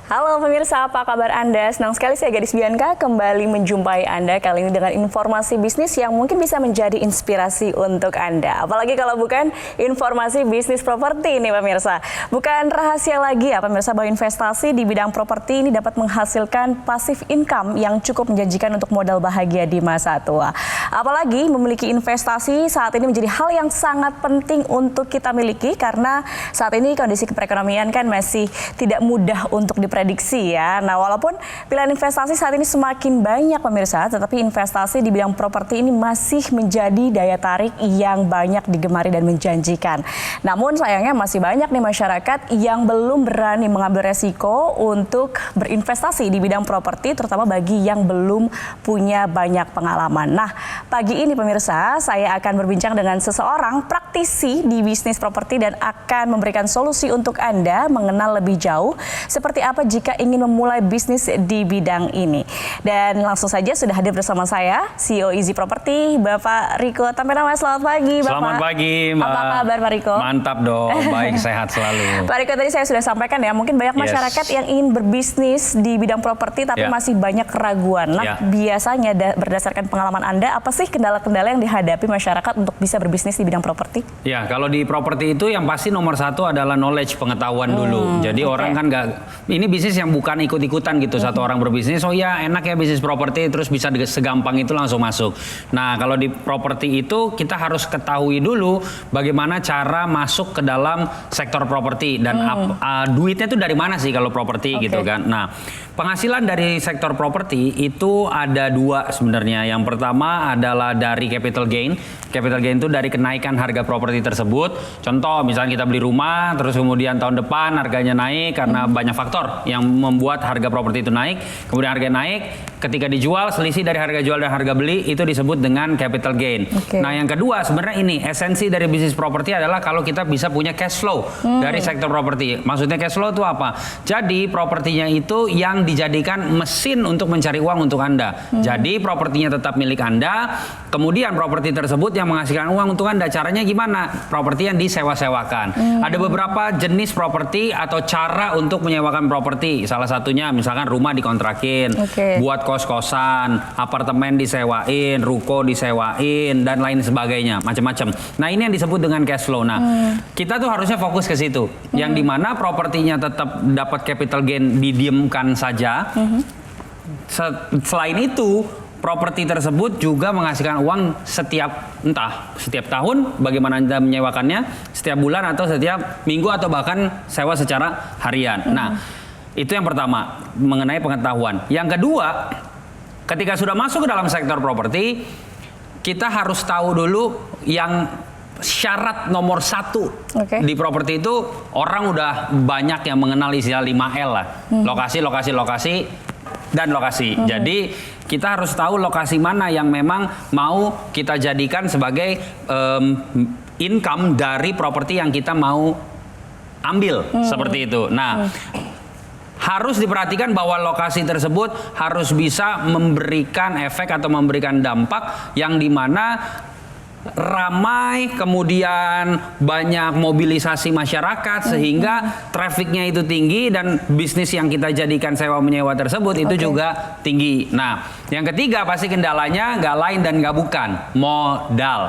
Halo pemirsa, apa kabar Anda? Senang sekali saya Gadis Bianca kembali menjumpai Anda kali ini dengan informasi bisnis yang mungkin bisa menjadi inspirasi untuk Anda. Apalagi kalau bukan informasi bisnis properti ini pemirsa. Bukan rahasia lagi ya pemirsa bahwa investasi di bidang properti ini dapat menghasilkan passive income yang cukup menjanjikan untuk modal bahagia di masa tua. Apalagi memiliki investasi saat ini menjadi hal yang sangat penting untuk kita miliki karena saat ini kondisi perekonomian kan masih tidak mudah untuk diprediksi ya. Nah, walaupun pilihan investasi saat ini semakin banyak pemirsa, tetapi investasi di bidang properti ini masih menjadi daya tarik yang banyak digemari dan menjanjikan. Namun sayangnya masih banyak nih masyarakat yang belum berani mengambil resiko untuk berinvestasi di bidang properti, terutama bagi yang belum punya banyak pengalaman. Nah, pagi ini pemirsa, saya akan berbincang dengan seseorang praktisi di bisnis properti dan akan memberikan solusi untuk Anda mengenal lebih jauh seperti apa jika ingin memulai bisnis di bidang ini. Dan langsung saja sudah hadir bersama saya, CEO Easy Property, Bapak Riko Tampenama. Selamat pagi, Bapak. Selamat pagi, Mbak. Apa kabar, Pak Riko? Mantap dong, baik, sehat selalu. Pak Riko, tadi saya sudah sampaikan ya, mungkin banyak masyarakat yang ingin berbisnis di bidang properti tapi masih banyak keraguan. Nah, biasanya berdasarkan pengalaman Anda, apa sih kendala-kendala yang dihadapi masyarakat untuk bisa berbisnis di bidang properti? Ya, kalau di properti itu yang pasti nomor satu adalah knowledge, pengetahuan dulu. Jadi orang kan ini bisnis yang bukan ikut-ikutan gitu. Satu orang berbisnis, oh ya enak ya bisnis properti, terus bisa segampang itu langsung masuk. Nah, kalau di properti itu kita harus ketahui dulu bagaimana cara masuk ke dalam sektor properti dan duitnya itu dari mana sih kalau properti gitu kan. Nah, penghasilan dari sektor properti itu ada dua sebenarnya. Yang pertama adalah dari capital gain. Capital gain itu dari kenaikan harga properti tersebut. Contoh, misalnya kita beli rumah, terus kemudian tahun depan harganya naik karena banyak faktor yang membuat harga properti itu naik. Kemudian harga naik, ketika dijual selisih dari harga jual dan harga beli itu disebut dengan capital gain. Nah, yang kedua sebenarnya ini esensi dari bisnis properti adalah kalau kita bisa punya cash flow dari sektor properti. Maksudnya cash flow itu apa? Jadi propertinya itu yang dijadikan mesin untuk mencari uang untuk Anda. Jadi propertinya tetap milik Anda, kemudian properti tersebut yang menghasilkan uang untuk Anda. Caranya gimana? Properti yang disewa-sewakan. Ada beberapa jenis properti atau cara untuk menyewakan properti. Salah satunya misalkan rumah dikontrakin, buat kos-kosan, apartemen disewain, ruko disewain, dan lain sebagainya, macam-macam. Nah, ini yang disebut dengan cash flow. Nah, kita tuh harusnya fokus ke situ. Yang dimana propertinya tetap dapat capital gain didiamkan saja. Selain itu, properti tersebut juga menghasilkan uang setiap tahun, bagaimana Anda menyewakannya, setiap bulan atau setiap minggu atau bahkan sewa secara harian. Nah, itu yang pertama mengenai pengetahuan. Yang kedua, ketika sudah masuk ke dalam sektor properti, kita harus tahu dulu yang syarat nomor satu di properti itu. Orang udah banyak yang mengenal istilah 5L lah, lokasi, lokasi, lokasi, dan lokasi. Jadi kita harus tahu lokasi mana yang memang mau kita jadikan sebagai income dari properti yang kita mau ambil, seperti itu. Nah, harus diperhatikan bahwa lokasi tersebut harus bisa memberikan efek atau memberikan dampak yang dimana ramai, kemudian banyak mobilisasi masyarakat sehingga trafficnya itu tinggi dan bisnis yang kita jadikan sewa menyewa tersebut itu juga tinggi. Nah, yang ketiga pasti kendalanya nggak lain dan nggak bukan modal.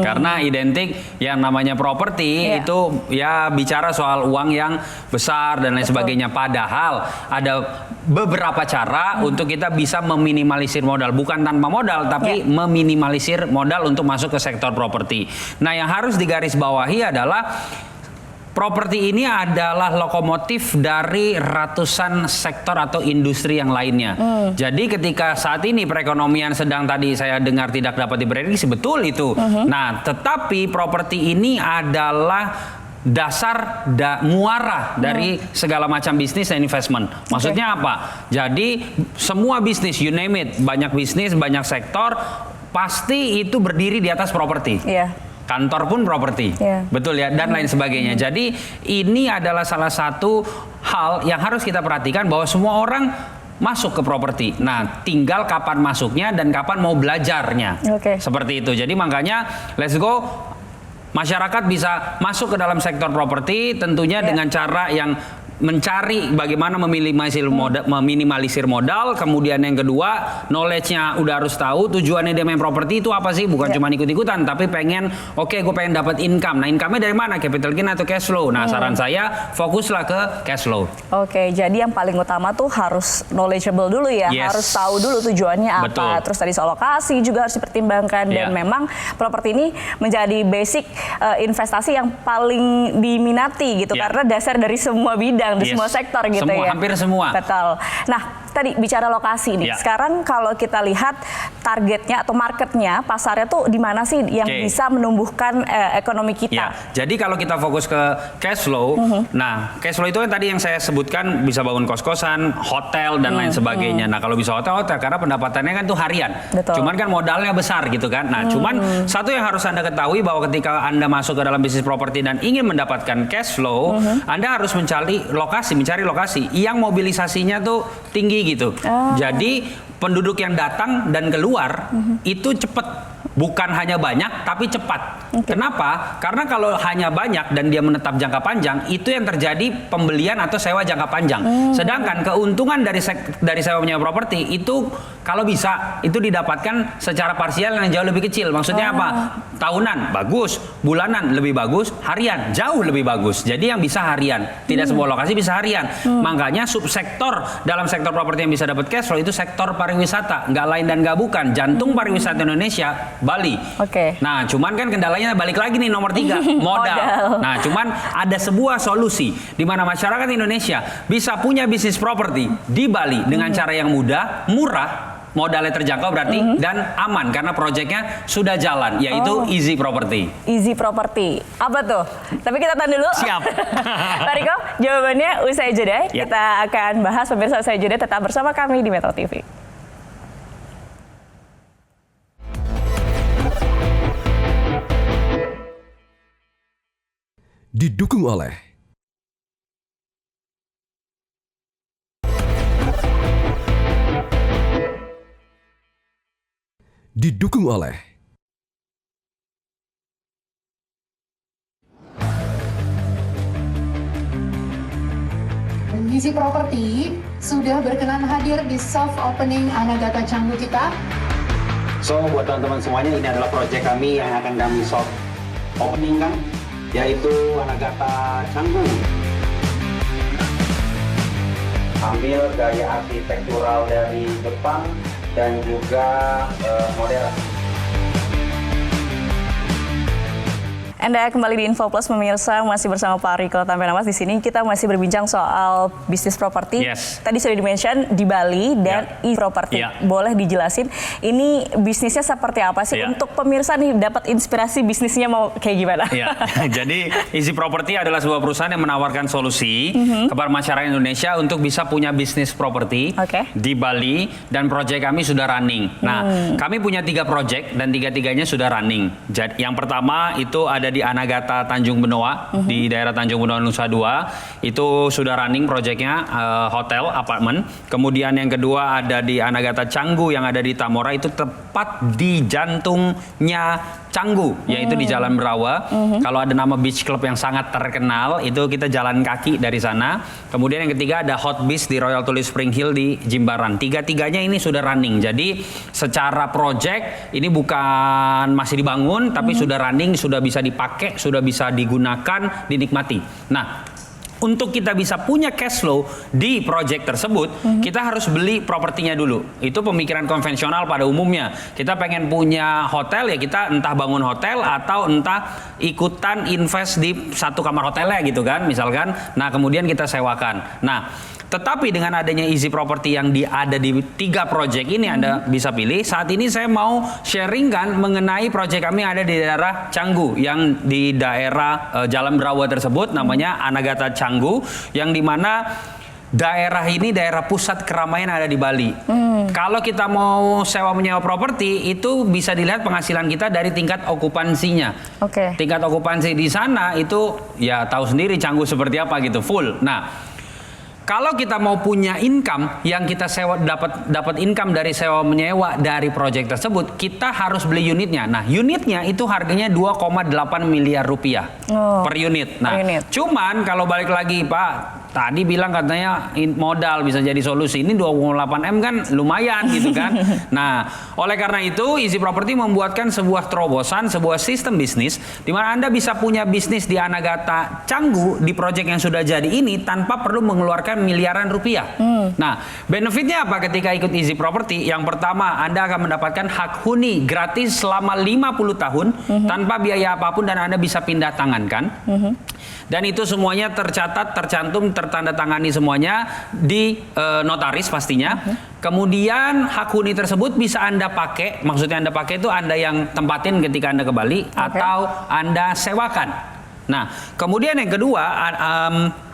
Karena identik yang namanya properti itu ya bicara soal uang yang besar dan lain sebagainya. Padahal ada beberapa cara untuk kita bisa meminimalisir modal, bukan tanpa modal tapi meminimalisir modal untuk masuk ke sektor properti. Nah, yang harus digarisbawahi adalah properti ini adalah lokomotif dari ratusan sektor atau industri yang lainnya. Jadi ketika saat ini perekonomian sedang tadi saya dengar tidak dapat diprediksi, betul itu. Nah, tetapi properti ini adalah dasar muara dari segala macam bisnis dan investment. Maksudnya apa? Jadi semua bisnis, you name it, banyak bisnis, banyak sektor, pasti itu berdiri di atas properti. Kantor pun properti, betul ya, dan lain sebagainya. Jadi ini adalah salah satu hal yang harus kita perhatikan bahwa semua orang masuk ke properti. Nah, tinggal kapan masuknya dan kapan mau belajarnya. Seperti itu. Jadi makanya let's go. Masyarakat bisa masuk ke dalam sektor properti tentunya dengan cara yang mencari bagaimana meminimalisir modal, kemudian yang kedua knowledge-nya udah harus tahu tujuannya dia main properti itu apa sih, bukan cuma ikut-ikutan tapi pengen gue pengen dapat income. Nah, income-nya dari mana? Capital gain atau cash flow? Nah, saran saya fokuslah ke cash flow. Oke, jadi yang paling utama tuh harus knowledgeable dulu ya, harus tahu dulu tujuannya apa. Betul. Terus tadi soal lokasi juga harus dipertimbangkan dan memang properti ini menjadi basic investasi yang paling diminati gitu karena dasar dari semua bidang, di semua sektor gitu ya. Hampir semua. Betul. Nah, tadi bicara lokasi nih. Sekarang kalau kita lihat targetnya atau marketnya, pasarnya tuh di mana sih yang bisa menumbuhkan ekonomi kita? Jadi kalau kita fokus ke cash flow, nah cash flow itu yang tadi yang saya sebutkan bisa bangun kos-kosan, hotel dan lain sebagainya. Nah kalau bisa hotel karena pendapatannya kan tuh harian. Betul. Cuman kan modalnya besar gitu kan. Nah cuman satu yang harus Anda ketahui bahwa ketika Anda masuk ke dalam bisnis properti dan ingin mendapatkan cash flow, Anda harus mencari lokasi yang mobilisasinya tuh tinggi gitu. Jadi penduduk yang datang dan keluar itu cepat. Bukan hanya banyak, tapi cepat. Kenapa? Karena kalau hanya banyak dan dia menetap jangka panjang, itu yang terjadi pembelian atau sewa jangka panjang. Sedangkan keuntungan dari sewa menyewa properti itu kalau bisa itu didapatkan secara parsial yang jauh lebih kecil. Maksudnya apa? Tahunan bagus, bulanan lebih bagus, harian jauh lebih bagus. Jadi yang bisa harian, tidak semua lokasi bisa harian. Makanya subsektor dalam sektor properti yang bisa dapat cash flow itu sektor pariwisata, nggak lain dan nggak bukan. Jantung pariwisata Indonesia Bali. Nah, cuman kan kendalanya balik lagi nih nomor 3, modal. Nah, cuman ada sebuah solusi di mana masyarakat Indonesia bisa punya bisnis properti di Bali dengan cara yang mudah, murah, modalnya terjangkau berarti dan aman karena proyeknya sudah jalan, yaitu Easy Property. Easy Property. Apa tuh? Tapi kita tahan dulu. Siap. Pak Riko, jawabannya usai jeda. Kita akan bahas, pemirsa, usai jeda, tetap bersama kami di Metro TV. Didukung oleh Easy Property sudah berkenan hadir di soft opening Anagata Canggu kita. So, buat teman-teman semuanya, ini adalah proyek kami yang akan kami soft opening kan, yaitu Anagata Canggu. Ambil gaya arsitektural dari Jepang dan juga modern. Anda kembali di Info Plus, pemirsa, masih bersama Pak Riko Tampenamas. Di sini kita masih berbincang soal bisnis properti. Tadi sudah di-mention di Bali dan Easy Property. Boleh dijelasin ini bisnisnya seperti apa sih? Untuk pemirsa nih dapat inspirasi bisnisnya mau kayak gimana? Jadi Easy Property adalah sebuah perusahaan yang menawarkan solusi kepada masyarakat Indonesia untuk bisa punya bisnis properti di Bali, dan proyek kami sudah running. Nah, kami punya 3 proyek dan 3-tiganya sudah running. Jadi yang pertama itu ada di Anagata Tanjung Benoa, di daerah Tanjung Benoa Nusa Dua. Itu sudah running proyeknya, hotel, apartemen. Kemudian yang kedua ada di Anagata Canggu yang ada di Tamora, itu tepat di jantungnya Canggu, yaitu di Jalan Berawa. Kalau ada nama beach club yang sangat terkenal, itu kita jalan kaki dari sana. Kemudian yang ketiga ada Hot Beach di Royal Tulip Spring Hill di Jimbaran. 3-tiganya ini sudah running. Jadi secara project ini bukan masih dibangun, tapi sudah running, sudah bisa dipakai, sudah bisa digunakan, dinikmati. Nah, untuk kita bisa punya cash flow di project tersebut, kita harus beli propertinya dulu. Itu pemikiran konvensional pada umumnya. Kita pengen punya hotel, ya kita entah bangun hotel atau entah ikutan invest di satu kamar hotelnya gitu kan, misalkan. Nah, kemudian kita sewakan. Nah, tetapi dengan adanya Easy Property yang ada di 3 proyek ini, Anda bisa pilih. Saat ini saya mau sharingkan mengenai proyek kami yang ada di daerah Canggu, yang di daerah Jalan Berawa tersebut, namanya Anagata Canggu, yang dimana daerah ini daerah pusat keramaian ada di Bali. Kalau kita mau sewa menyewa properti, itu bisa dilihat penghasilan kita dari tingkat okupansinya. Tingkat okupansi di sana itu ya tahu sendiri Canggu seperti apa gitu, full. Nah, kalau kita mau punya income yang kita sewa, dapat income dari sewa menyewa dari proyek tersebut, kita harus beli unitnya. Nah, unitnya itu harganya 2,8 miliar rupiah per unit. Nah, cuman kalau balik lagi Pak, tadi bilang katanya modal bisa jadi solusi. Ini 28M kan lumayan gitu kan. Nah, oleh karena itu Easy Property membuatkan sebuah terobosan, sebuah sistem bisnis di mana Anda bisa punya bisnis di Anagata Canggu di proyek yang sudah jadi ini tanpa perlu mengeluarkan miliaran rupiah. Nah, benefitnya apa ketika ikut Easy Property? Yang pertama, Anda akan mendapatkan hak huni gratis selama 50 tahun tanpa biaya apapun dan Anda bisa pindah tangankan. Dan itu semuanya tercatat, tercantum, tertandatangani semuanya di notaris pastinya. Kemudian hak huni tersebut bisa Anda pakai, maksudnya Anda pakai itu Anda yang tempatin ketika Anda ke Bali atau Anda sewakan. Nah, kemudian yang kedua,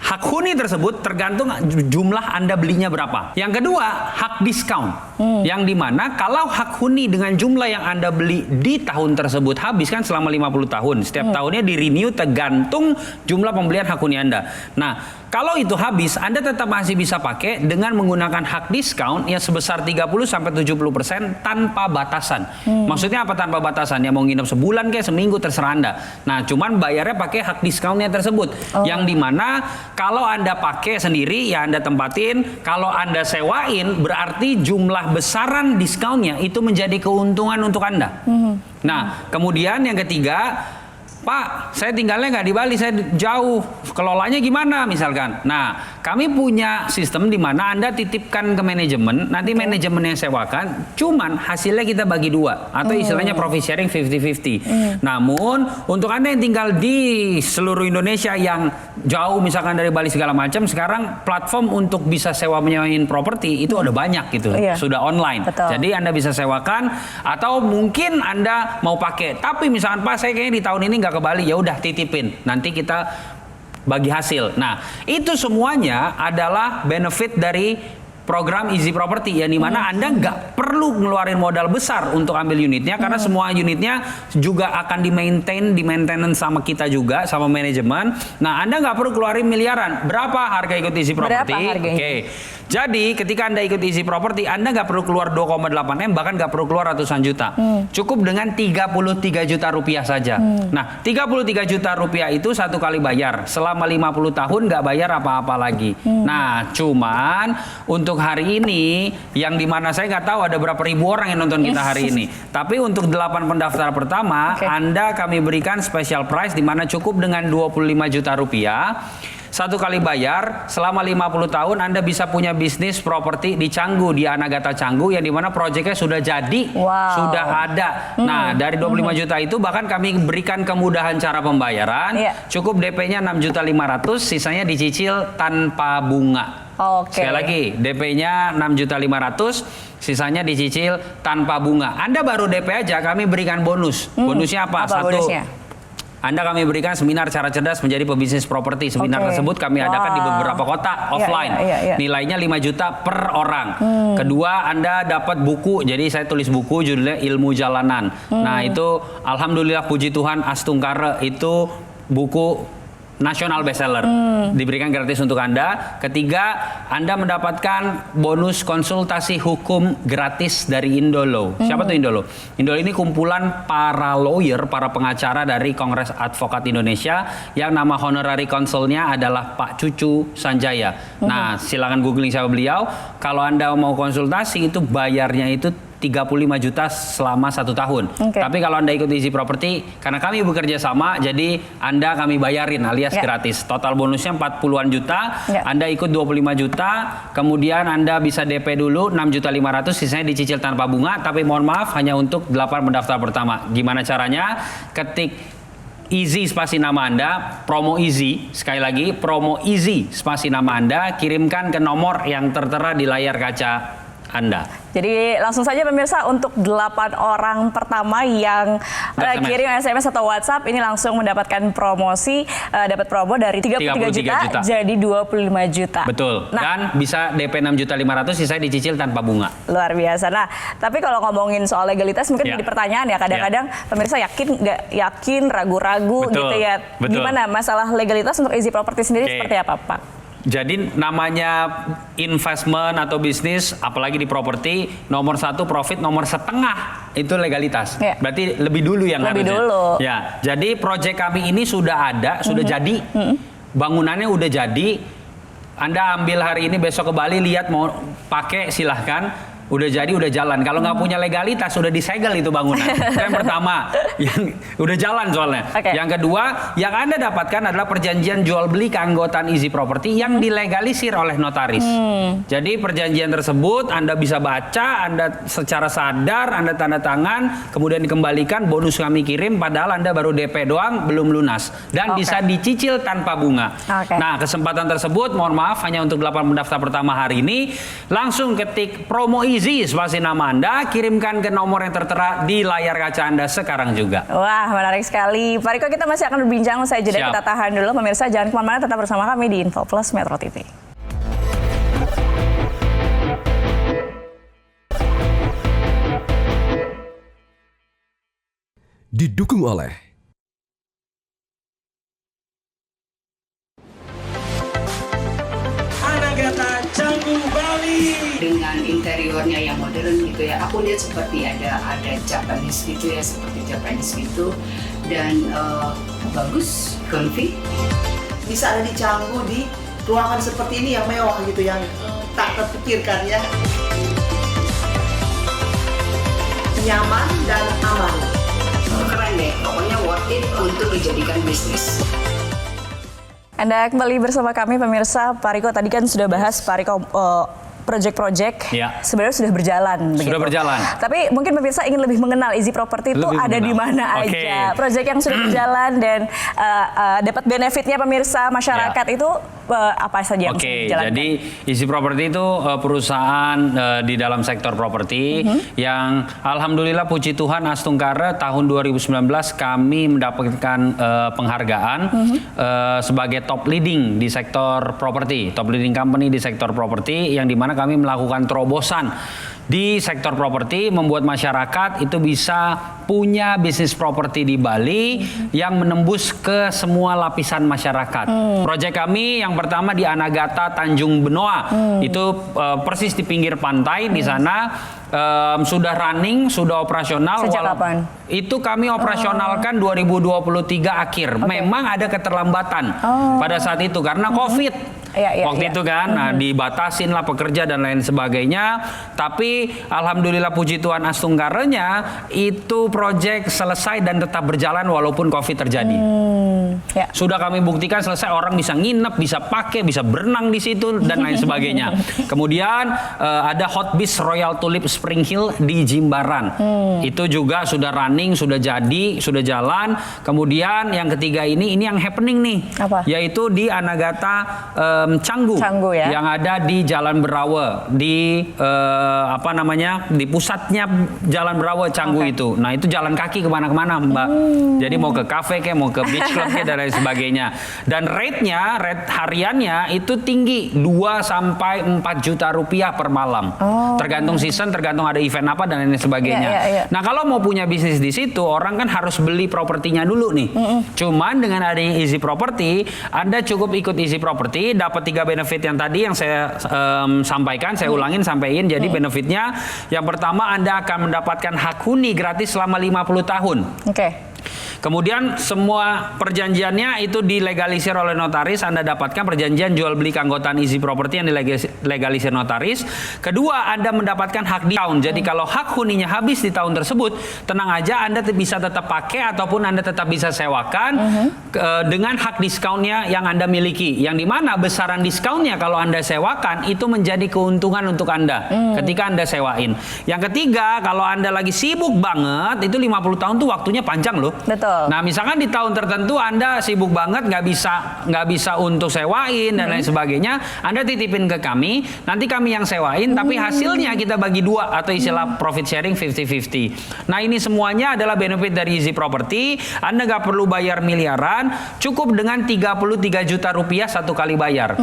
hak huni tersebut tergantung jumlah Anda belinya berapa. Yang kedua, hak diskon. Yang dimana kalau hak huni dengan jumlah yang Anda beli di tahun tersebut habis kan selama 50 tahun. Setiap tahunnya di-renew tergantung jumlah pembelian hak huni Anda. Nah, kalau itu habis, Anda tetap masih bisa pakai dengan menggunakan hak diskon yang sebesar 30-70% tanpa batasan. Maksudnya apa tanpa batasan? Ya mau nginep sebulan kayak seminggu terserah Anda. Nah, cuman bayarnya pakai hak diskonnya tersebut. Yang dimana kalau Anda pakai sendiri ya Anda tempatin, kalau Anda sewain berarti jumlah besaran diskonnya itu menjadi keuntungan untuk Anda. Nah, kemudian yang ketiga, Pak, saya tinggalnya nggak di Bali, saya jauh. Kelolanya gimana misalkan? Nah, kami punya sistem di mana Anda titipkan ke manajemen, nanti manajemen yang sewakan, cuman hasilnya kita bagi dua. Atau istilahnya profit sharing 50-50. Namun, untuk Anda yang tinggal di seluruh Indonesia yang jauh misalkan dari Bali segala macam, sekarang platform untuk bisa sewa menyewain properti itu ada banyak gitu. Sudah online. Betul. Jadi Anda bisa sewakan, atau mungkin Anda mau pakai. Tapi misalkan Pak, saya kayaknya di tahun ini nggak ke Bali, ya udah titipin, nanti kita bagi hasil. Nah, itu semuanya adalah benefit dari program Easy Property, yang dimana Anda nggak perlu ngeluarin modal besar untuk ambil unitnya, karena semua unitnya juga akan di maintenance sama kita juga, sama manajemen. Nah, Anda nggak perlu keluarin miliaran. Berapa harga ikut Easy Property? Oke. Jadi ketika Anda ikut Easy Property, Anda nggak perlu keluar 2,8M, bahkan nggak perlu keluar ratusan juta. Cukup dengan 33 juta rupiah saja. Nah, 33 juta rupiah itu satu kali bayar. Selama 50 tahun nggak bayar apa-apa lagi. Nah, cuman untuk hari ini, yang dimana saya nggak tahu ada berapa ribu orang yang nonton kita hari ini. Tapi untuk 8 pendaftar pertama, Anda kami berikan special price di mana cukup dengan 25 juta rupiah. Satu kali bayar, selama 50 tahun Anda bisa punya bisnis properti di Canggu, di Anagata Canggu, yang dimana proyeknya sudah jadi, sudah ada. Nah, dari 25 juta itu bahkan kami berikan kemudahan cara pembayaran. Cukup DP-nya 6.500.000, sisanya dicicil tanpa bunga. Sekali lagi, DP-nya 6.500.000, sisanya dicicil tanpa bunga. Anda baru DP aja, kami berikan bonus. Bonusnya apa? Satu, bonusnya? Anda kami berikan seminar cara cerdas menjadi pebisnis properti. Seminar tersebut kami adakan di beberapa kota offline. Nilainya 5 juta per orang. Kedua, Anda dapat buku. Jadi saya tulis buku judulnya Ilmu Jalanan. Nah, itu alhamdulillah puji Tuhan Astungkara itu buku nasional bestseller, diberikan gratis untuk Anda. Ketiga, Anda mendapatkan bonus konsultasi hukum gratis dari Indolo. Siapa tuh Indolo? Indolo ini kumpulan para lawyer, para pengacara dari Kongres Advokat Indonesia, yang nama honorary consulnya adalah Pak Cucu Sanjaya. Nah, silakan googling siapa beliau. Kalau Anda mau konsultasi itu bayarnya itu 35 juta selama 1 tahun. Tapi kalau Anda ikut Easy Property, karena kami bekerja sama, jadi Anda kami bayarin alias gratis. Total bonusnya 40-an juta, Anda ikut 25 juta, kemudian Anda bisa DP dulu 6.500.000, sisanya dicicil tanpa bunga, tapi mohon maaf hanya untuk 8 pendaftar pertama. Gimana caranya? Ketik Easy spasi nama Anda, promo Easy, sekali lagi promo Easy spasi nama Anda, kirimkan ke nomor yang tertera di layar kaca Anda. Jadi langsung saja pemirsa, untuk 8 orang pertama yang kirim SMS atau WhatsApp ini langsung mendapatkan promosi, dapat promo dari 33 juta jadi 25 juta. Betul. Nah, dan bisa DP 6.500.000, sisanya dicicil tanpa bunga. Luar biasa. Nah, tapi kalau ngomongin soal legalitas mungkin jadi pertanyaan ya, kadang-kadang pemirsa yakin nggak yakin, ragu-ragu gitu ya. Gimana masalah legalitas untuk Easy Property sendiri seperti apa, Pak? Jadi namanya investment atau bisnis, apalagi di properti, nomor 1 profit, nomor setengah itu legalitas. Berarti lebih dulu yang harusnya. Ya, jadi proyek kami ini sudah ada, sudah jadi, bangunannya udah jadi, Anda ambil hari ini, besok ke Bali, lihat mau pakai silahkan. Udah jadi, udah jalan. Kalau nggak punya legalitas, udah disegel itu bangunan. Itu yang pertama, yang udah jalan soalnya. Okay. Yang kedua, yang Anda dapatkan adalah perjanjian jual beli keanggotaan Easy Property yang dilegalisir oleh notaris. Jadi perjanjian tersebut Anda bisa baca, Anda secara sadar, Anda tanda tangan, kemudian dikembalikan, bonus kami kirim, padahal Anda baru DP doang, belum lunas. Dan bisa dicicil tanpa bunga. Okay. Nah, kesempatan tersebut, mohon maaf, hanya untuk 8 pendaftar pertama hari ini. Langsung ketik promo Easy, spasi nama Anda, kirimkan ke nomor yang tertera di layar kaca Anda sekarang juga. Wah, menarik sekali. Pak Riko, kita masih akan berbincang, usai jeda. Siap. Kita tahan dulu. Pemirsa, jangan kemana-mana, tetap bersama kami di Info Plus Metro TV. Didukung oleh Anagata Canggu Bali. Dengan interiornya yang modern gitu ya, aku lihat seperti ada Japanese gitu ya, seperti Japanese gitu, dan bagus, comfy. Bisa ada di Canggu di ruangan seperti ini yang mewah gitu, yang tak terpikirkan ya. Nyaman dan aman. Keren deh, pokoknya worth it untuk dijadikan bisnis. Anda kembali bersama kami, pemirsa. Pak Riko, tadi kan sudah bahas, Pak Riko, project-project Ya. sebenarnya sudah berjalan. Sudah berjalan. Tapi mungkin pemirsa ingin lebih mengenal Easy Property itu Lebih ada di mengenal. mana Oke. aja. Project yang sudah berjalan dan dapat benefitnya pemirsa, masyarakat Ya. itu apa saja yang sudah Oke, dijalankan? jadi Easy Property itu perusahaan di dalam sektor properti yang alhamdulillah puji Tuhan Astungkara tahun 2019 kami mendapatkan penghargaan sebagai top leading di sektor properti, top leading company di sektor properti, yang dimana kami melakukan terobosan di sektor properti, membuat masyarakat itu bisa punya bisnis properti di Bali yang menembus ke semua lapisan masyarakat. Proyek kami yang pertama di Anagata Tanjung Benoa, itu persis di pinggir pantai. Di sana sudah running, sudah operasional. Sejak kapan? Itu kami operasionalkan 2023 akhir. Memang ada keterlambatan pada saat itu karena COVID. Waktu itu kan, nah, dibatasin lah pekerja dan lain sebagainya. Tapi alhamdulillah puji Tuhan Astungkaranya itu proyek selesai dan tetap berjalan walaupun COVID terjadi. Sudah kami buktikan selesai, orang bisa nginep, bisa pakai, bisa berenang di situ dan lain sebagainya. Kemudian ada Hot Beach Royal Tulip Spring Hill di Jimbaran. Itu juga sudah running, sudah jadi, sudah jalan. Kemudian yang ketiga ini yang happening nih. Apa? Yaitu di Anagata Canggu, ya? yang ada di Jalan Berawa, di di pusatnya Jalan Berawa Canggu itu. Nah itu jalan kaki kemana-kemana, Mbak. Jadi mau ke kafe kayak, mau ke beach club kayak, dan lain sebagainya. Dan rate hariannya itu tinggi, 2-4 juta rupiah per malam. Tergantung season, tergantung ada event apa dan lain sebagainya. Nah kalau mau punya bisnis di situ, orang kan harus beli propertinya dulu nih. Cuman dengan adanya Easy Property, Anda cukup ikut Easy Property, dapat 3 benefit yang tadi yang saya sampaikan, saya ulangin sampaikan. Jadi benefitnya yang pertama, Anda akan mendapatkan hak huni gratis selama 50 tahun. Kemudian semua perjanjiannya itu dilegalisir oleh notaris. Anda dapatkan perjanjian jual beli keanggotaan Easy Property yang dilegalisir notaris. Kedua, Anda mendapatkan hak diskon. Jadi kalau hak huninya habis di tahun tersebut, tenang aja, Anda bisa tetap pakai ataupun Anda tetap bisa sewakan dengan hak diskonnya yang Anda miliki. Yang dimana besaran diskonnya kalau Anda sewakan itu menjadi keuntungan untuk Anda ketika Anda sewain. Yang ketiga, kalau Anda lagi sibuk banget, itu 50 tahun tuh waktunya panjang loh. Betul. Nah, misalkan di tahun tertentu Anda sibuk banget, nggak bisa untuk sewain dan lain sebagainya, Anda titipin ke kami, nanti kami yang sewain, tapi hasilnya kita bagi 2 atau istilah profit sharing 50-50. Nah, ini semuanya adalah benefit dari Easy Property. Anda nggak perlu bayar miliaran, cukup dengan 33 juta rupiah satu kali bayar.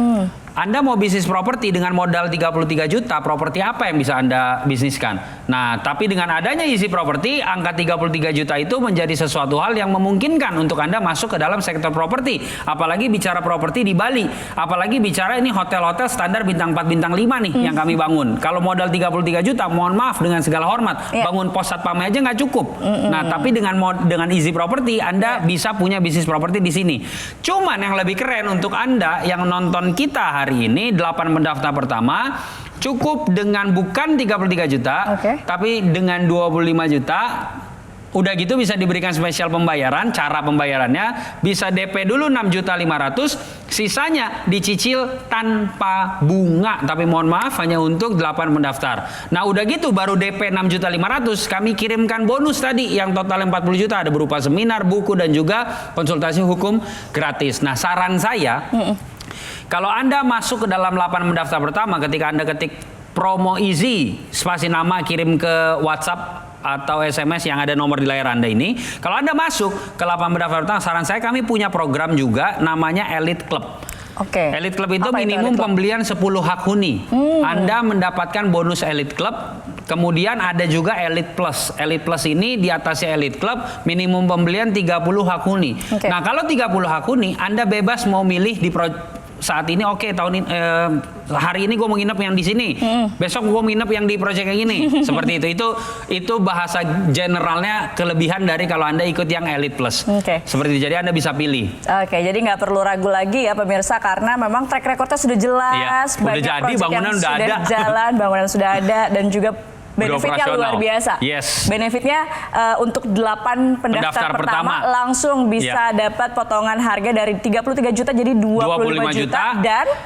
Anda mau bisnis properti dengan modal 33 juta, properti apa yang bisa Anda bisniskan? Nah, tapi dengan adanya Easy Property, angka 33 juta itu menjadi sesuatu hal yang memungkinkan untuk Anda masuk ke dalam sektor properti. Apalagi bicara properti di Bali. Apalagi bicara ini hotel-hotel standar bintang 4, bintang 5 nih yang kami bangun. Kalau modal 33 juta, mohon maaf dengan segala hormat, bangun pos satpam aja nggak cukup. Nah, tapi dengan Easy Property, Anda bisa punya bisnis properti di sini. Cuman yang lebih keren untuk Anda yang nonton kita hari ini 8 pendaftar pertama cukup dengan bukan 33 juta, tapi dengan 25 juta. Udah gitu bisa diberikan spesial pembayaran. Cara pembayarannya bisa DP dulu 6.500.000, sisanya dicicil tanpa bunga. Tapi mohon maaf hanya untuk 8 pendaftar. Nah udah gitu baru DP 6.500.000 kami kirimkan bonus tadi yang total 40 juta, ada berupa seminar, buku dan juga konsultasi hukum gratis. Nah saran saya, kalau Anda masuk ke dalam 8 pendaftar pertama, ketika Anda ketik promo easy spasi nama kirim ke WhatsApp atau SMS yang ada nomor di layar Anda ini. Kalau Anda masuk ke 8 pendaftar pertama, saran saya kami punya program juga namanya Elite Club. Elite Club itu minimum pembelian 10 hak huni. Anda mendapatkan bonus Elite Club. Kemudian ada juga Elite Plus. Elite Plus ini di atasnya Elite Club minimum pembelian 30 hak huni. Nah, kalau 30 hak huni Anda bebas mau milih di saat ini tahun ini hari ini gue mau nginep yang di sini, besok gue mau nginep yang di proyek yang ini, seperti itu bahasa generalnya kelebihan dari kalau Anda ikut yang Elite Plus, seperti itu. Jadi Anda bisa pilih. Jadi nggak perlu ragu lagi ya pemirsa, karena memang track recordnya sudah jelas, udah jadi, bangunan udah ada, jalan, bangunan sudah ada, dan juga benefitnya luar biasa. Benefitnya untuk 8 pendaftar pertama langsung bisa dapat potongan harga dari 33 juta jadi 25 juta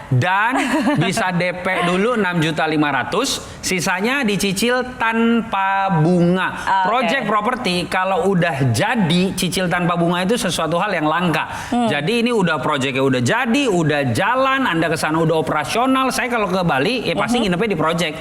dan bisa DP dulu 6.500.000, sisanya dicicil tanpa bunga. Project properti kalau udah jadi cicil tanpa bunga itu sesuatu hal yang langka. Jadi ini udah projectnya udah jadi, udah jalan, Anda ke sana udah operasional. Saya kalau ke Bali pasti nginepnya di project.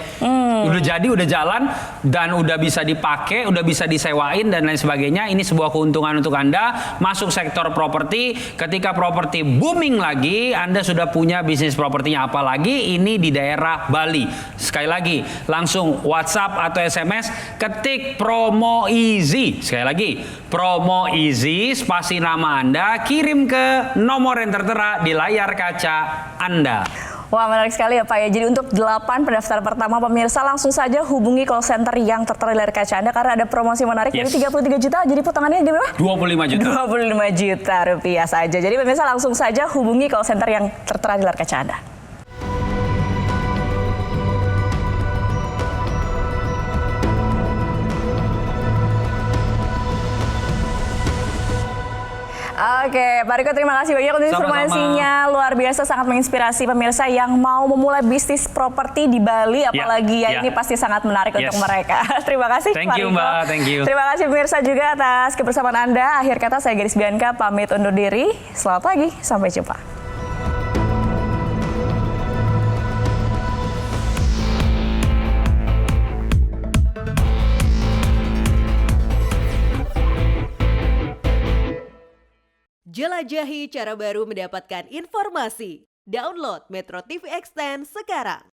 Udah jadi, udah jalan, dan udah bisa dipakai, udah bisa disewain dan lain sebagainya. Ini sebuah keuntungan untuk Anda masuk sektor properti. Ketika properti booming lagi, Anda sudah punya bisnis propertinya, apalagi ini di daerah Bali. Sekali lagi, langsung WhatsApp atau SMS ketik promo easy. Sekali lagi, promo easy spasi nama Anda, kirim ke nomor yang tertera di layar kaca Anda. Wah, menarik sekali ya Pak ya. Jadi untuk 8 pendaftar pertama pemirsa langsung saja hubungi call center yang tertera di layar kaca Anda karena ada promosi menarik dari 33 juta. Jadi potongannya di berapa? 25 juta. 25 juta rupiah saja. Jadi pemirsa langsung saja hubungi call center yang tertera di layar kaca Anda. Oke, Pak Riko, terima kasih banyak untuk informasinya. Luar biasa, sangat menginspirasi pemirsa yang mau memulai bisnis properti di Bali, apalagi ini pasti sangat menarik untuk mereka. Terima kasih Pak Riko. Mbak, thank you. Terima kasih pemirsa juga atas kebersamaan Anda. Akhir kata saya Gadis Bianca pamit undur diri. Selamat pagi, sampai jumpa. Jelajahi cara baru mendapatkan informasi. Download Metro TV Extend sekarang.